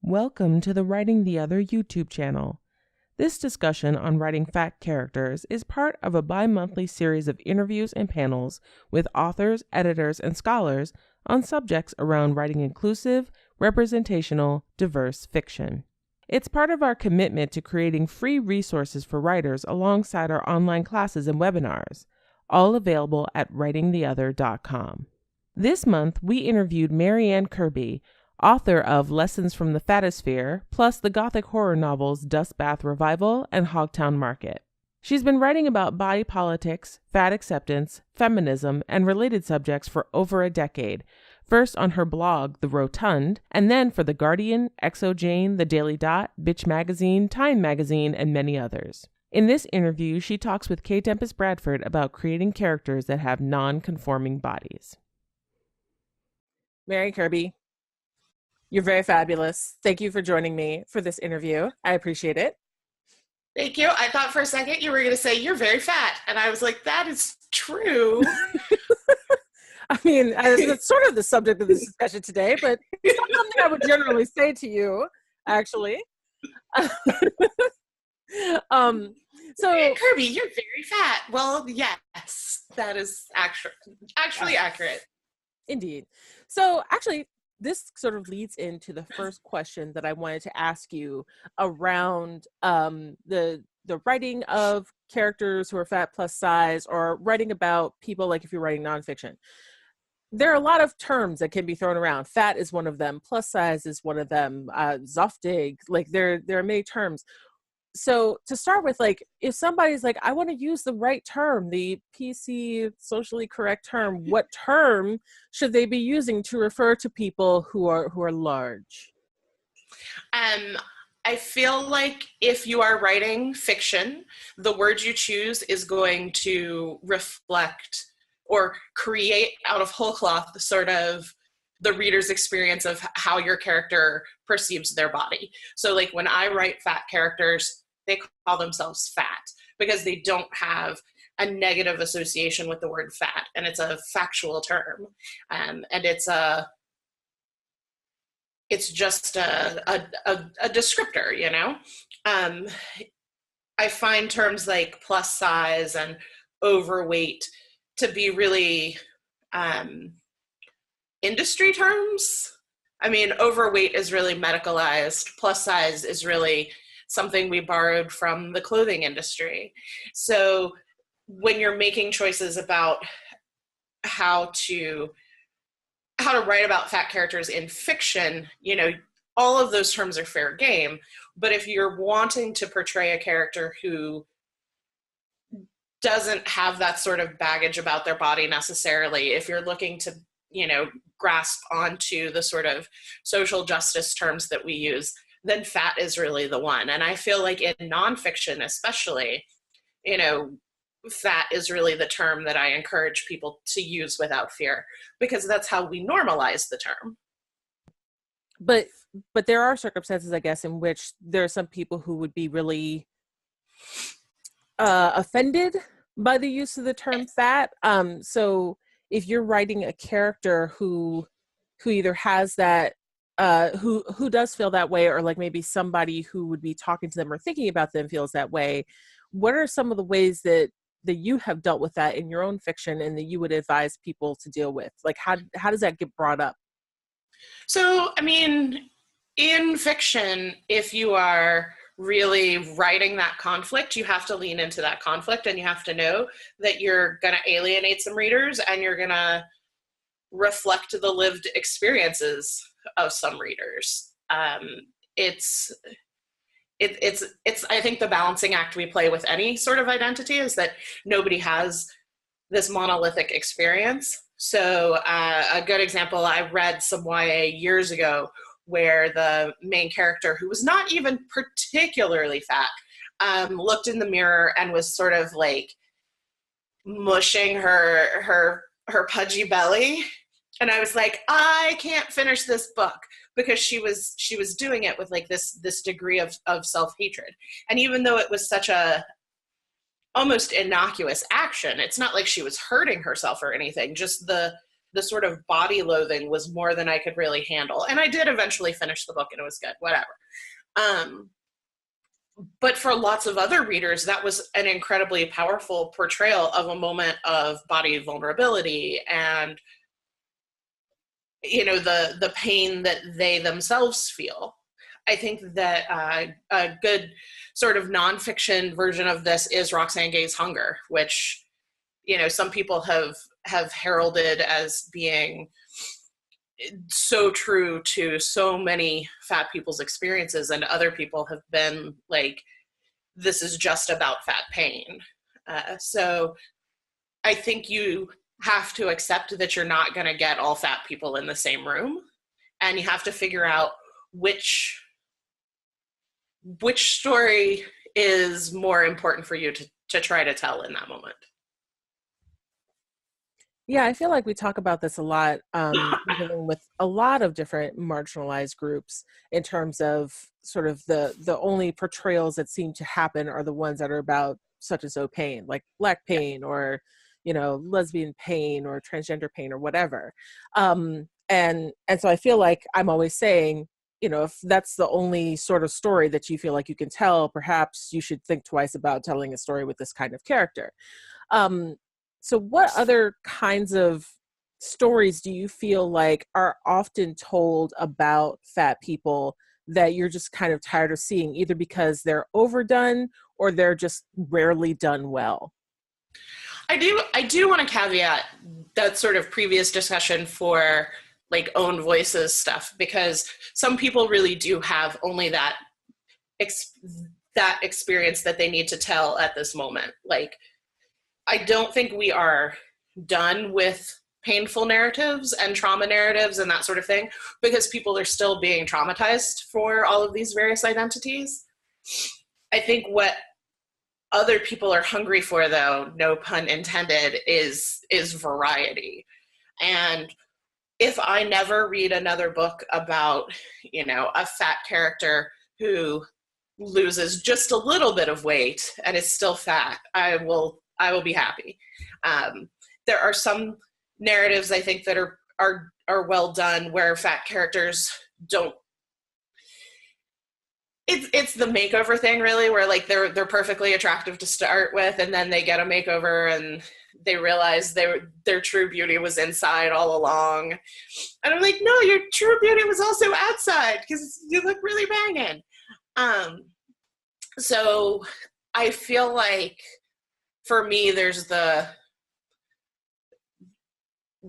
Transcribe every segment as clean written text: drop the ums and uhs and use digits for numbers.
Welcome to the Writing the Other YouTube channel. This discussion on writing fat characters is part of a bi-monthly series of interviews and panels with authors, editors, and scholars on subjects around writing inclusive, representational, diverse fiction. It's part of our commitment to creating free resources for writers alongside our online classes and webinars, all available at writingtheother.com. This month, we interviewed Marianne Kirby, author of Lessons from the Fatosphere, plus the gothic horror novels Dust Bath Revival and Hogtown Market. She's been writing about body politics, fat acceptance, feminism, and related subjects for over a decade, first on her blog, The Rotund, and then for The Guardian, xoJane, The Daily Dot, Bitch Magazine, Time Magazine, and many others. In this interview, she talks with K. Tempest Bradford about creating characters that have non-conforming bodies. Marianne Kirby, you're very fabulous. Thank you for joining me for this interview. I appreciate it. Thank you. I thought for a second you were going to say you're very fat. And I was like, that is true. I mean, it's sort of the subject of this discussion today, but it's not something I would generally say to you, actually. So Kirby, you're very fat. Well, yes, that is actually accurate. Indeed. So actually, this sort of leads into the first question that I wanted to ask you around the writing of characters who are fat plus size, or writing about people, like if you're writing nonfiction. There are a lot of terms that can be thrown around. Fat is one of them. Plus size is one of them. Zoftig, like there are many terms. So to start with, like, if somebody's like, I want to use the right term, the PC socially correct term, what term should they be using to refer to people who are large? I feel like if you are writing fiction, the word you choose is going to reflect or create out of whole cloth the sort of the reader's experience of how your character perceives their body. So like when I write fat characters, they call themselves fat because they don't have a negative association with the word fat, and it's a factual term. And it's just a descriptor, you know? I find terms like plus size and overweight to be really industry terms. I mean, overweight is really medicalized. Plus size is really something we borrowed from the clothing industry. So when you're making choices about how to write about fat characters in fiction, you know, all of those terms are fair game. But if you're wanting to portray a character who doesn't have that sort of baggage about their body necessarily, if you're looking to, you know, grasp onto the sort of social justice terms that we use, then fat is really the one. And I feel like in nonfiction especially, you know, fat is really the term that I encourage people to use without fear, because that's how we normalize the term. But there are circumstances, I guess, in which there are some people who would be really offended by the use of the term fat. So if you're writing a character who either has that, who does feel that way, or like maybe somebody who would be talking to them or thinking about them feels that way, what are some of the ways that you have dealt with that in your own fiction and that you would advise people to deal with? Like, how does that get brought up? So, I mean, in fiction, if you are really writing that conflict, you have to lean into that conflict, and you have to know that you're going to alienate some readers, and you're going to reflect the lived experiences of some readers. It's I think the balancing act we play with any sort of identity is that nobody has this monolithic experience. So a good example, I read some YA years ago where the main character, who was not even particularly fat, looked in the mirror and was sort of like mushing her pudgy belly. And I was like, I can't finish this book, because she was doing it with like this degree of self-hatred. And even though it was such a almost innocuous action, it's not like she was hurting herself or anything, just the the sort of body loathing was more than I could really handle. And I did eventually finish the book and it was good, whatever. But for lots of other readers, that was an incredibly powerful portrayal of a moment of body vulnerability and, you know, the pain that they themselves feel. I think that a good sort of nonfiction version of this is Roxane Gay's Hunger, which, you know, some people have heralded as being so true to so many fat people's experiences, and other people have been like, this is just about fat pain. So I think you have to accept that you're not going to get all fat people in the same room, and you have to figure out which story is more important for you to try to tell in that moment. Yeah, I feel like we talk about this a lot, dealing with a lot of different marginalized groups in terms of sort of the only portrayals that seem to happen are the ones that are about such and so pain, like Black pain or, you know, lesbian pain or transgender pain or whatever. And so I feel like I'm always saying, you know, if that's the only sort of story that you feel like you can tell, perhaps you should think twice about telling a story with this kind of character. So what other kinds of stories do you feel like are often told about fat people that you're just kind of tired of seeing, either because they're overdone or they're just rarely done well? I do want to caveat that sort of previous discussion for like own voices stuff, because some people really do have only that experience that they need to tell at this moment. Like, I don't think we are done with painful narratives and trauma narratives and that sort of thing, because people are still being traumatized for all of these various identities. I think what other people are hungry for, though, no pun intended, is variety. And if I never read another book about, you know, a fat character who loses just a little bit of weight and is still fat, I will be happy. There are some narratives I think that are well done where fat characters don't. It's the makeover thing, really, where like they're perfectly attractive to start with, and then they get a makeover and they realize their true beauty was inside all along. And I'm like, no, your true beauty was also outside because you look really banging. So I feel like for me, there's the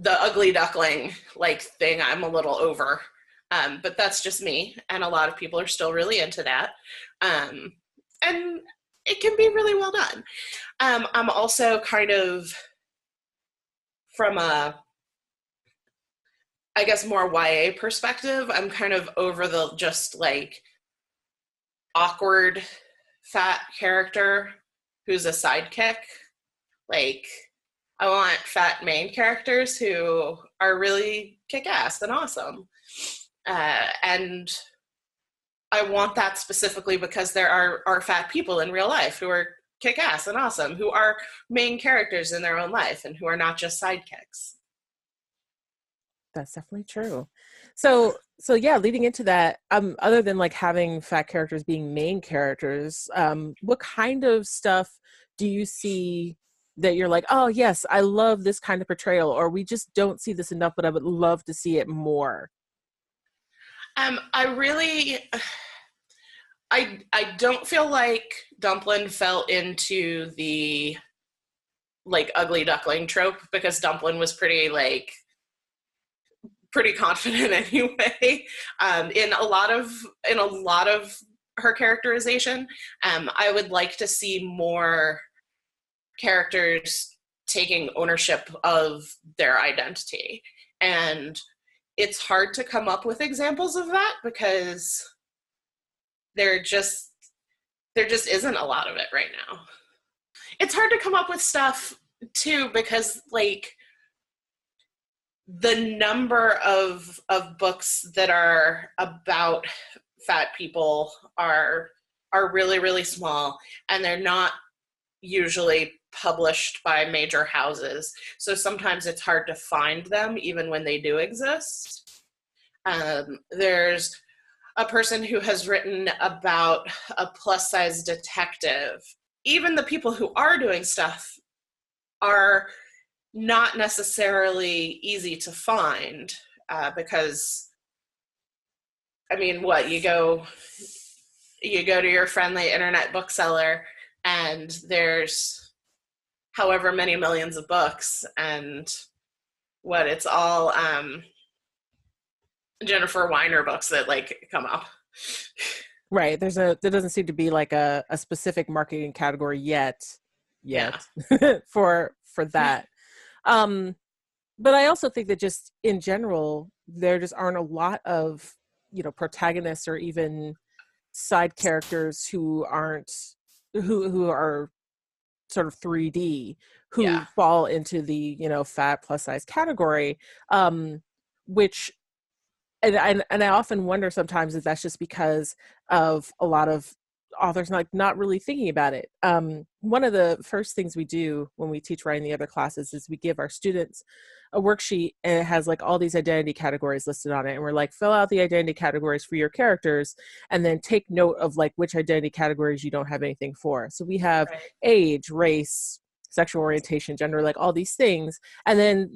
ugly duckling like thing I'm a little over. But that's just me, and a lot of people are still really into that. And it can be really well done. I'm also kind of, from a, I guess, more YA perspective, I'm kind of over the just like awkward fat character who's a sidekick. Like, I want fat main characters who are really kick-ass and awesome. And I want that specifically because there are fat people in real life who are kick-ass and awesome, who are main characters in their own life and who are not just sidekicks. That's definitely true. So yeah, leading into that, other than like having fat characters being main characters, what kind of stuff do you see that you're like, oh yes, I love this kind of portrayal, or we just don't see this enough, but I would love to see it more? I don't feel like Dumplin fell into the like ugly duckling trope, because Dumplin was pretty confident anyway. In a lot of her characterization, I would like to see more characters taking ownership of their identity, and it's hard to come up with examples of that because there just isn't a lot of it right now. It's hard to come up with stuff too because like the number of books that are about fat people are really, really small, and they're not usually published by major houses. So sometimes it's hard to find them even when they do exist. There's a person who has written about a plus-size detective. Even the people who are doing stuff are not necessarily easy to find because, I mean, what, you go to your friendly internet bookseller and there's however many millions of books, and what, it's all Jennifer Weiner books that like come up. Right. There doesn't seem to be like a specific marketing category yet Yeah. for that. But I also think that just in general, there just aren't a lot of, protagonists or even side characters who are sort of 3D, who fall into the, fat plus size category, which, and I often wonder sometimes if that's just because of a lot of authors not really thinking about it. One of the first things we do when we teach writing the other classes is we give our students a worksheet, and it has like all these identity categories listed on it, and we're like, fill out the identity categories for your characters and then take note of like which identity categories you don't have anything for. So we have age, race, sexual orientation, gender, like all these things. And then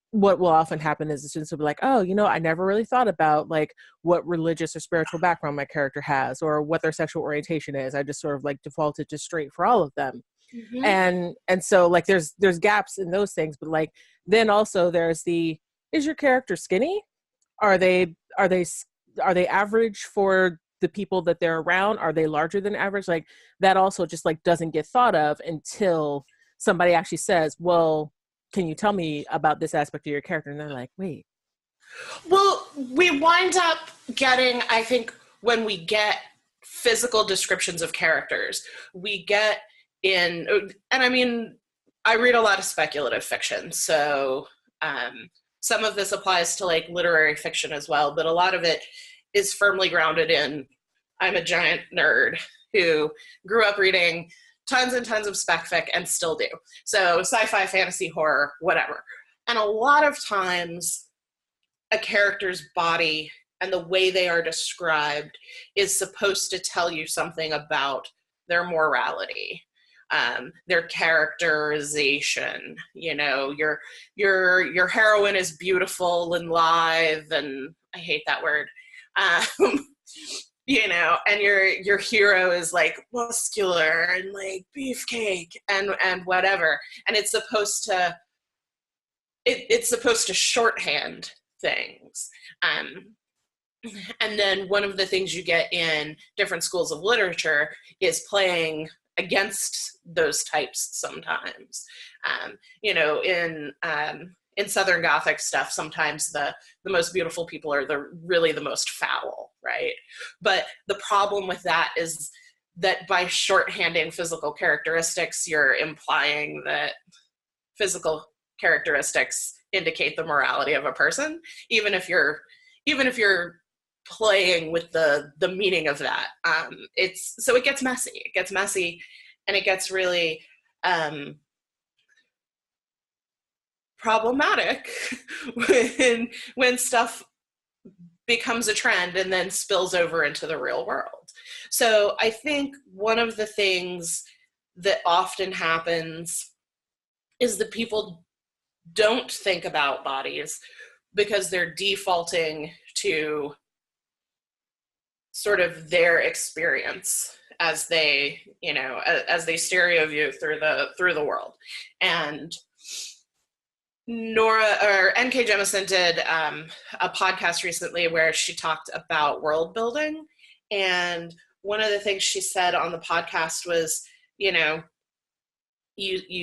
what will often happen is the students will be like, oh, I never really thought about like what religious or spiritual background my character has or what their sexual orientation is. I just sort of like defaulted to straight for all of them. And so like there's gaps in those things, but like then also there's is your character skinny? Are they average for the people that they're around? Are they larger than average? Like that also just like doesn't get thought of until somebody actually says, well, can you tell me about this aspect of your character? And they're like, wait. Well, we wind up getting, I think, when we get physical descriptions of characters, we get in, and I mean, I read a lot of speculative fiction, so some of this applies to like literary fiction as well, but a lot of it is firmly grounded in, I'm a giant nerd who grew up reading tons and tons of spec fic and still do. So sci-fi, fantasy, horror, whatever. And a lot of times a character's body and the way they are described is supposed to tell you something about their morality, their characterization. Your heroine is beautiful and lithe, and I hate that word. And your hero is like muscular and like beefcake and whatever. And it's supposed to shorthand things. And then one of the things you get in different schools of literature is playing against those types sometimes. In Southern Gothic stuff, sometimes the most beautiful people are really the most foul, right? But the problem with that is that by shorthanding physical characteristics, you're implying that physical characteristics indicate the morality of a person, even if you're playing with the meaning of that. So it gets messy, and it gets really problematic when stuff becomes a trend and then spills over into the real world. So I think one of the things that often happens is that people don't think about bodies because they're defaulting to sort of their experience as they stereo view through the world. And N.K. Jemisin did a podcast recently where she talked about world building, and one of the things she said on the podcast was, you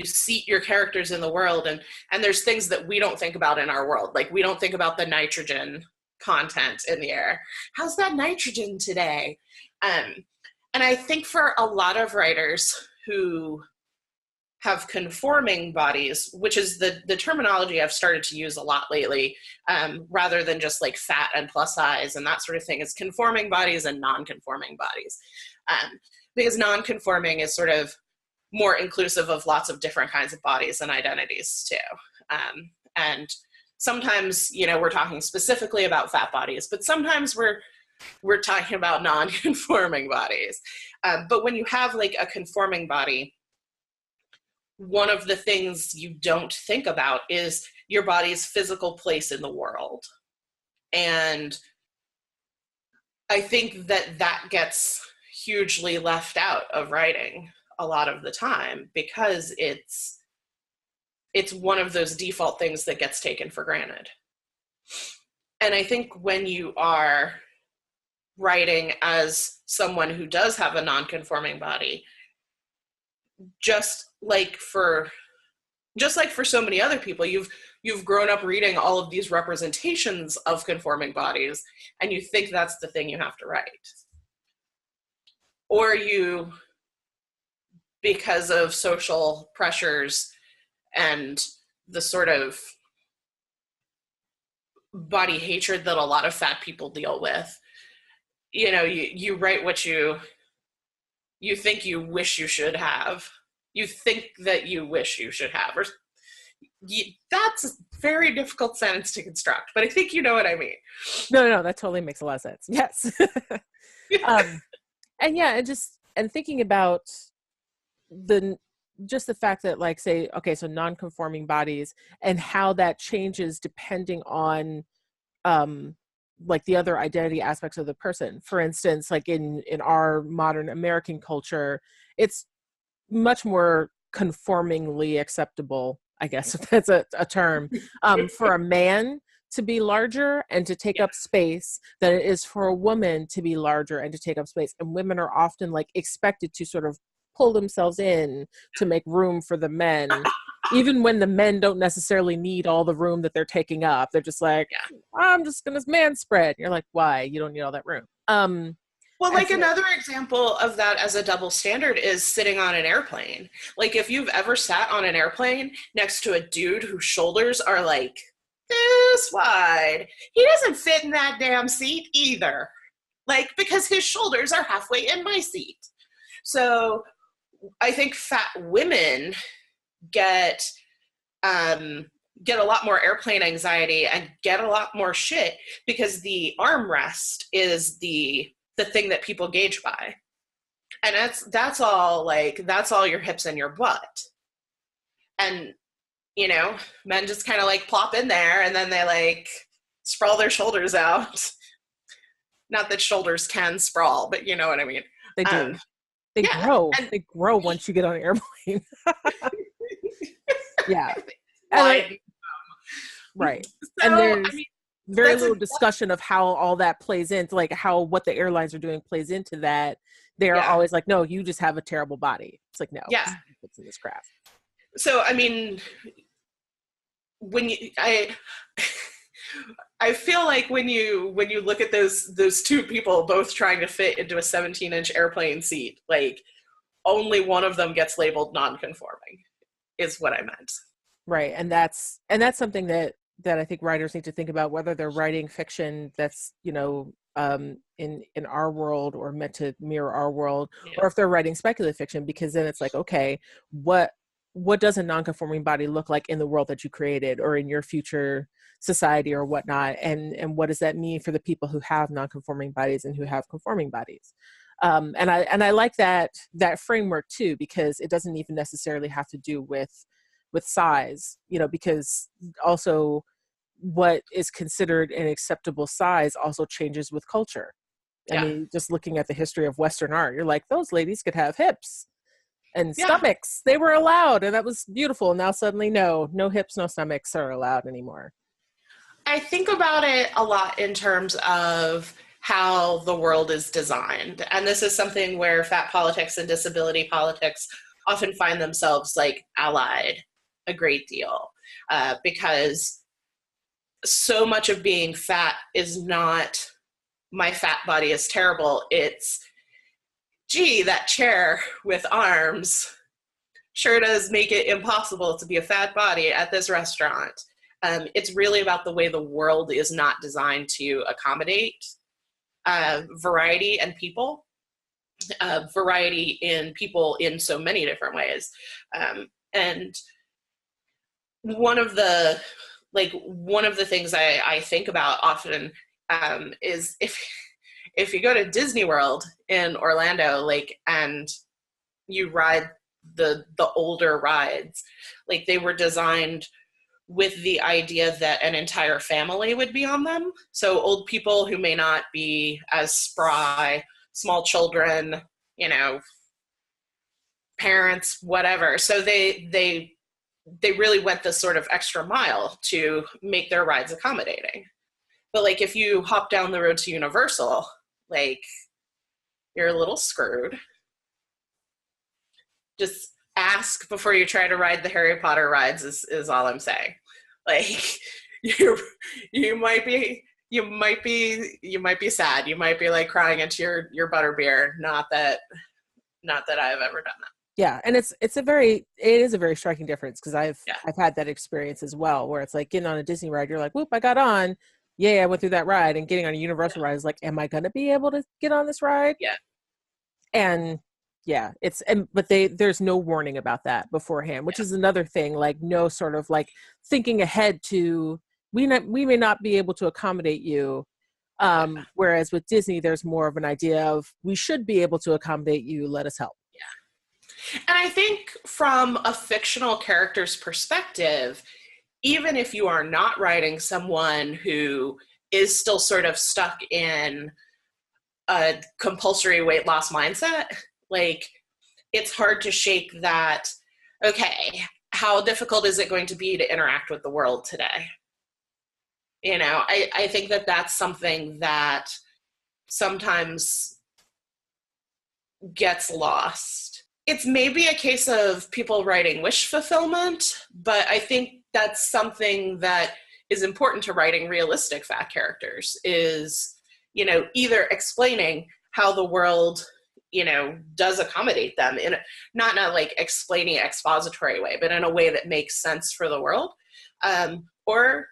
seat your characters in the world, and there's things that we don't think about in our world. Like, we don't think about the nitrogen content in the air. How's that nitrogen today? And I think for a lot of writers who have conforming bodies, which is the terminology I've started to use a lot lately, rather than just like fat and plus size and that sort of thing, is conforming bodies and non-conforming bodies. Because non-conforming is sort of more inclusive of lots of different kinds of bodies and identities too. And sometimes, you know, we're talking specifically about fat bodies, but sometimes we're talking about non-conforming bodies. But when you have like a conforming body, one of the things you don't think about is your body's physical place in the world. And I think that gets hugely left out of writing a lot of the time, because it's one of those default things that gets taken for granted. And I think when you are writing as someone who does have a non-conforming body, just like for so many other people, you've grown up reading all of these representations of conforming bodies, and you think that's the thing you have to write. Or you, because of social pressures and the sort of body hatred that a lot of fat people deal with, you know, you write what you think you wish you should have. You think that you wish you should have. Or that's a very difficult sentence to construct, but I think you know what I mean. No, that totally makes a lot of sense. Yes. And yeah, and thinking about the fact that, like, say, okay, so non-conforming bodies and how that changes depending on like the other identity aspects of the person. For instance, like in our modern American culture, it's much more conformingly acceptable, I guess, if that's a term, for a man to be larger and to take up space than it is for a woman to be larger and to take up space. And women are often like expected to sort of pull themselves in to make room for the men, even when the men don't necessarily need all the room that they're taking up. They're just like, I'm just gonna man spread. You're like, why? You don't need all that room. Well, like, another example of that as a double standard is sitting on an airplane. Like, if you've ever sat on an airplane next to a dude whose shoulders are like this wide, he doesn't fit in that damn seat either. Like, because his shoulders are halfway in my seat. So I think fat women get a lot more airplane anxiety and get a lot more shit because the armrest is the thing that people gauge by. And that's all your hips and your butt. And, you know, men just kind of like plop in there and then they like sprawl their shoulders out. Not that shoulders can sprawl, but you know what I mean. They do. They grow. They grow once you get on an airplane. Yeah. Right. So, and there's very little discussion of how all that plays into, like, how what the airlines are doing plays into that. They're always like, no, you just have a terrible body. It's like, no, it's in this crap. So, I mean, I feel like when you look at those two people both trying to fit into a 17-inch airplane seat, like, only one of them gets labeled non-conforming is what I meant. Right. And that's something that I think writers need to think about, whether they're writing fiction that's, you know, in our world or meant to mirror our world, or if they're writing speculative fiction, because then it's like, okay, what does a non-conforming body look like in the world that you created or in your future society or whatnot, and what does that mean for the people who have non-conforming bodies and who have conforming bodies? And I like that framework too, because it doesn't even necessarily have to do with size, you know, because also what is considered an acceptable size also changes with culture. I mean, just looking at the history of Western art, you're like, those ladies could have hips and stomachs. They were allowed, and that was beautiful. Now suddenly, no hips, no stomachs are allowed anymore. I think about it a lot in terms of how the world is designed. And this is something where fat politics and disability politics often find themselves like allied a great deal, because so much of being fat is not my fat body is terrible. It's, gee, that chair with arms sure does make it impossible to be a fat body at this restaurant. It's really about the way the world is not designed to accommodate variety and people. variety in people in so many different ways. And one of the things I think about often is if you go to Disney World in Orlando, like, and you ride the older rides, like, they were designed with the idea that an entire family would be on them. So old people who may not be as spry, small children, you know, parents, whatever. So they really went this sort of extra mile to make their rides accommodating. But like, if you hop down the road to Universal, like, you're a little screwed. Just ask before you try to ride the Harry Potter rides is all I'm saying. Like, you might be sad. You might be like crying into your butterbeer. Not that I've ever done that. Yeah, and it is a very striking difference, because I've had that experience as well, where it's like getting on a Disney ride, you're like, whoop, I got on. Yeah, I went through that ride, and getting on a Universal ride is like, am I going to be able to get on this ride? Yeah. And yeah, but there's no warning about that beforehand, which is another thing, like no sort of like thinking ahead to, we may not be able to accommodate you. Whereas with Disney, there's more of an idea of, we should be able to accommodate you, let us help. Yeah. And I think from a fictional character's perspective, even if you are not writing someone who is still sort of stuck in a compulsory weight loss mindset, like, it's hard to shake that, okay, how difficult is it going to be to interact with the world today? You know, I think that's something that sometimes gets lost. It's maybe a case of people writing wish fulfillment, but I think that's something that is important to writing realistic fat characters, is, you know, either explaining how the world, you know, does accommodate them in not like explaining expository way, but in a way that makes sense for the world, or,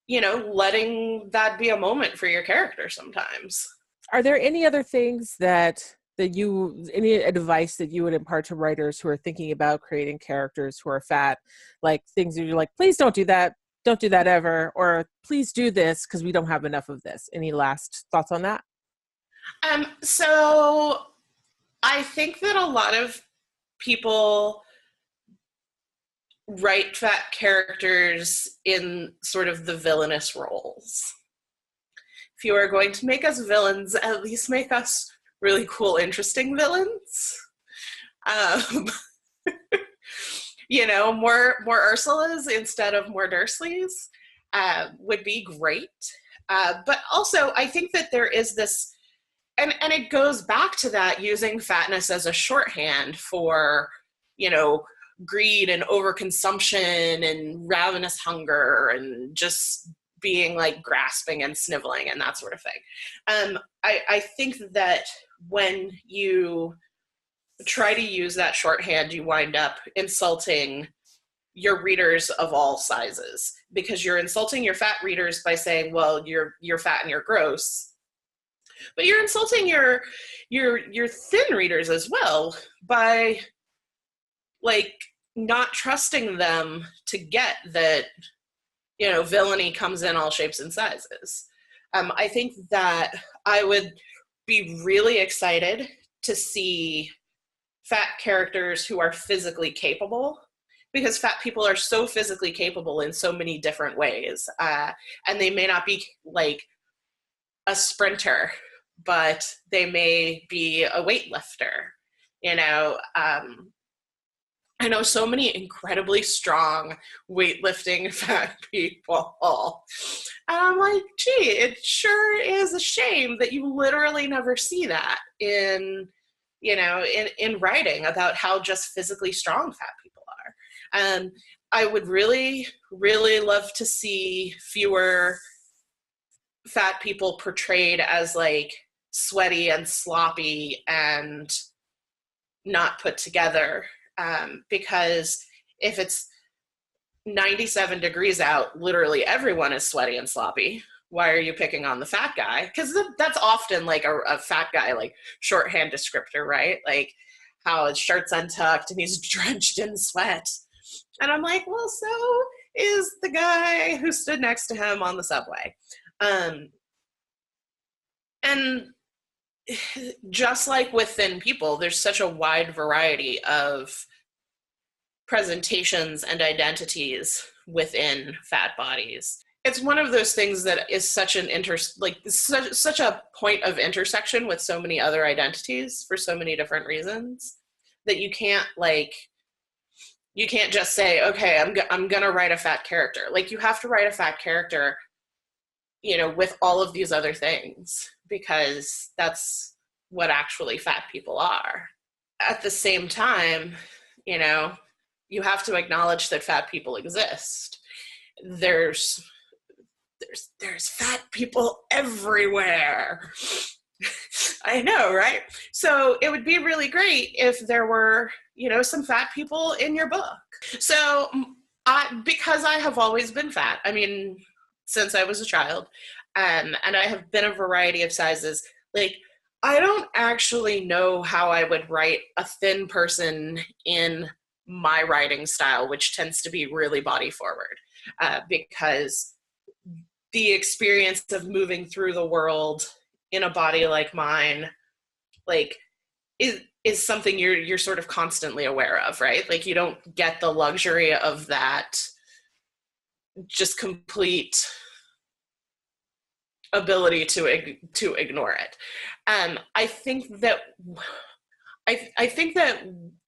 you know, letting that be a moment for your character sometimes. Are there any other things any advice that you would impart to writers who are thinking about creating characters who are fat, like things that you're like, please don't do that ever, or please do this because we don't have enough of this? Any last thoughts on that? So I think that a lot of people write fat characters in sort of the villainous roles. If you are going to make us villains, at least make us really cool, interesting villains. You know, more Ursulas instead of more Dursleys would be great. But also, I think that there is this, and it goes back to that, using fatness as a shorthand for, you know, greed and overconsumption and ravenous hunger and just being like grasping and sniveling and that sort of thing. I think that when you try to use that shorthand, you wind up insulting your readers of all sizes, because you're insulting your fat readers by saying, well, you're fat and you're gross, but you're insulting your thin readers as well by like not trusting them to get that, you know, villainy comes in all shapes and sizes. I think that I would be really excited to see fat characters who are physically capable, because fat people are so physically capable in so many different ways. And they may not be like a sprinter, but they may be a weightlifter. You know, I know so many incredibly strong weightlifting fat people. And I'm like, gee, it sure is a shame that you literally never see that in, you know, in writing about how just physically strong fat people are. And I would really, really love to see fewer fat people portrayed as like sweaty and sloppy and not put together. Because if it's 97 degrees out, literally everyone is sweaty and sloppy. why are you picking on the fat guy? Because that's often like a fat guy, like shorthand descriptor, right? Like how his shirt's untucked and he's drenched in sweat. And I'm like, well, so is the guy who stood next to him on the subway. And just like with thin people, there's such a wide variety of presentations and identities within fat bodies. It's one of those things that is such an such a point of intersection with so many other identities for so many different reasons that you can't just say, okay, I'm gonna write a fat character. Like, you have to write a fat character, you know, with all of these other things, because that's what actually fat people are. At the same time, you know, you have to acknowledge that fat people exist. There's fat people everywhere. I know, right? So it would be really great if there were, you know, some fat people in your book. So because I have always been fat, I mean, since I was a child, and I have been a variety of sizes, like, I don't actually know how I would write a thin person in my writing style, which tends to be really body forward, because the experience of moving through the world in a body like mine, like, is something you're sort of constantly aware of, right? Like, you don't get the luxury of that just complete ability to ignore it. I think that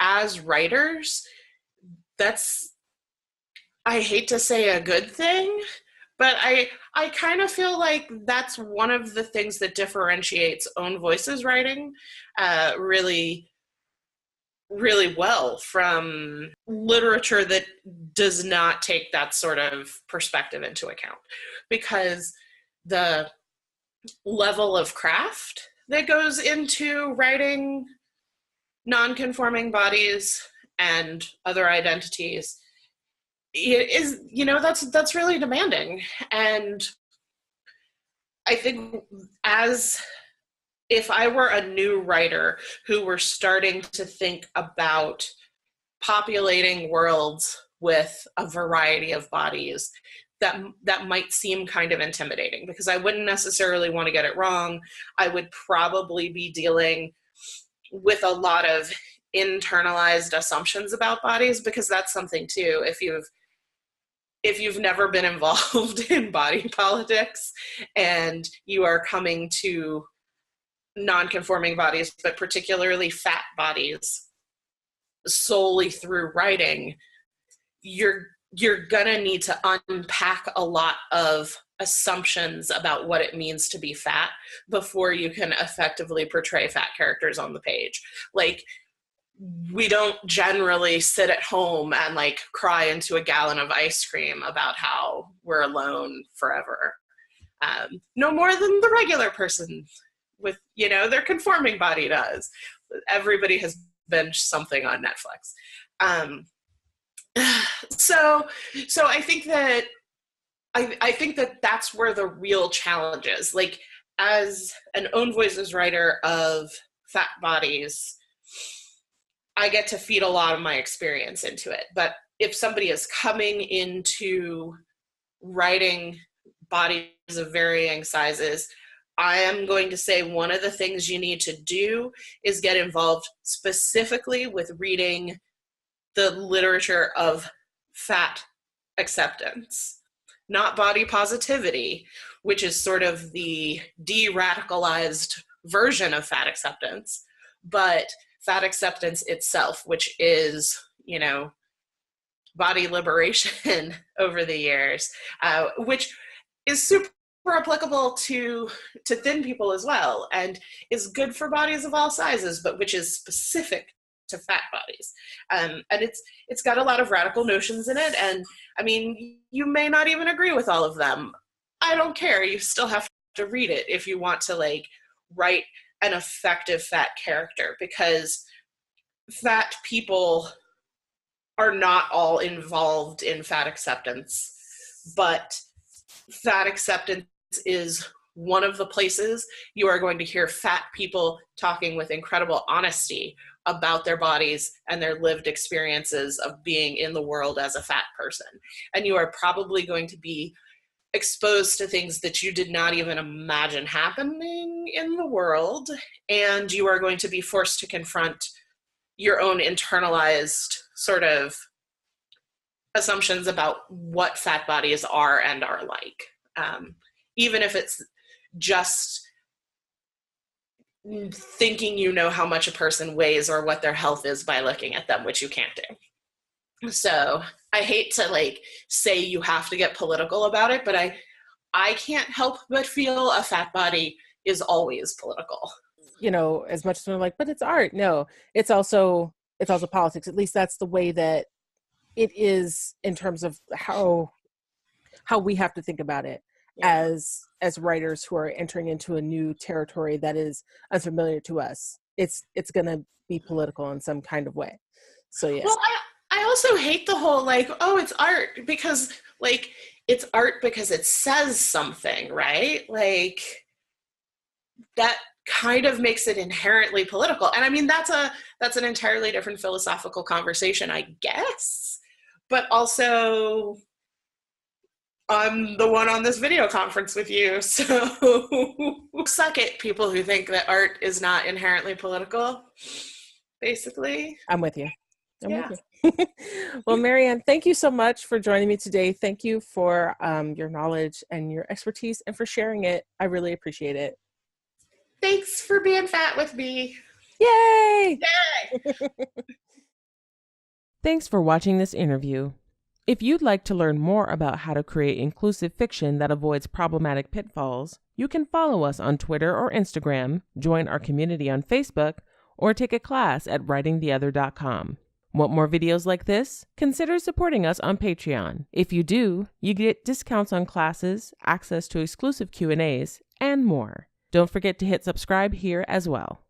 as writers, that's, I hate to say a good thing, but I kind of feel like that's one of the things that differentiates Own Voices writing really, really well from literature that does not take that sort of perspective into account, because the level of craft that goes into writing non-conforming bodies and other identities, it is, you know, that's really demanding. And I think, as if I were a new writer who were starting to think about populating worlds with a variety of bodies, that might seem kind of intimidating, because I wouldn't necessarily want to get it wrong. I would probably be dealing with a lot of internalized assumptions about bodies, because that's something too. If you've never been involved in body politics and you are coming to non-conforming bodies, but particularly fat bodies, solely through writing, you're gonna need to unpack a lot of assumptions about what it means to be fat before you can effectively portray fat characters on the page. Like, we don't generally sit at home and like cry into a gallon of ice cream about how we're alone forever. No more than the regular person with, you know, their conforming body does. Everybody has binged something on Netflix. So I think that I think that that's where the real challenge is. Like, as an Own Voices writer of fat bodies, I get to feed a lot of my experience into it. But if somebody is coming into writing bodies of varying sizes, I am going to say one of the things you need to do is get involved specifically with reading the literature of fat acceptance, not body positivity, which is sort of the de-radicalized version of fat acceptance, but fat acceptance itself, which is, you know, body liberation over the years, which is super applicable to thin people as well, and is good for bodies of all sizes, but which is specific to fat bodies. And it's got a lot of radical notions in it, and I mean, you may not even agree with all of them. I don't care. You still have to read it if you want to like write an effective fat character, because fat people are not all involved in fat acceptance, but fat acceptance is one of the places you are going to hear fat people talking with incredible honesty about their bodies and their lived experiences of being in the world as a fat person. And you are probably going to be exposed to things that you did not even imagine happening in the world. And you are going to be forced to confront your own internalized sort of assumptions about what fat bodies are and are like. Even if it's just thinking you know how much a person weighs or what their health is by looking at them, which you can't do. So I hate to like say you have to get political about it, but I can't help but feel a fat body is always political. You know, as much as we're like, but it's art. No, it's also politics. At least that's the way that it is in terms of how we have to think about it. Yeah. As writers who are entering into a new territory that is unfamiliar to us, it's going to be political in some kind of way. So yeah. Well, I also hate the whole like, oh, it's art because like it's art because it says something, right? Like that kind of makes it inherently political. And I mean that's an entirely different philosophical conversation, I guess. But also I'm the one on this video conference with you, so suck it, people who think that art is not inherently political, basically. I'm with you. With you. Well, Marianne, thank you so much for joining me today. Thank you for your knowledge and your expertise and for sharing it. I really appreciate it. Thanks for being fat with me. Yay! Yay! Thanks for watching this interview. If you'd like to learn more about how to create inclusive fiction that avoids problematic pitfalls, you can follow us on Twitter or Instagram, join our community on Facebook, or take a class at writingtheother.com. Want more videos like this? Consider supporting us on Patreon. If you do, you get discounts on classes, access to exclusive Q&As, and more. Don't forget to hit subscribe here as well.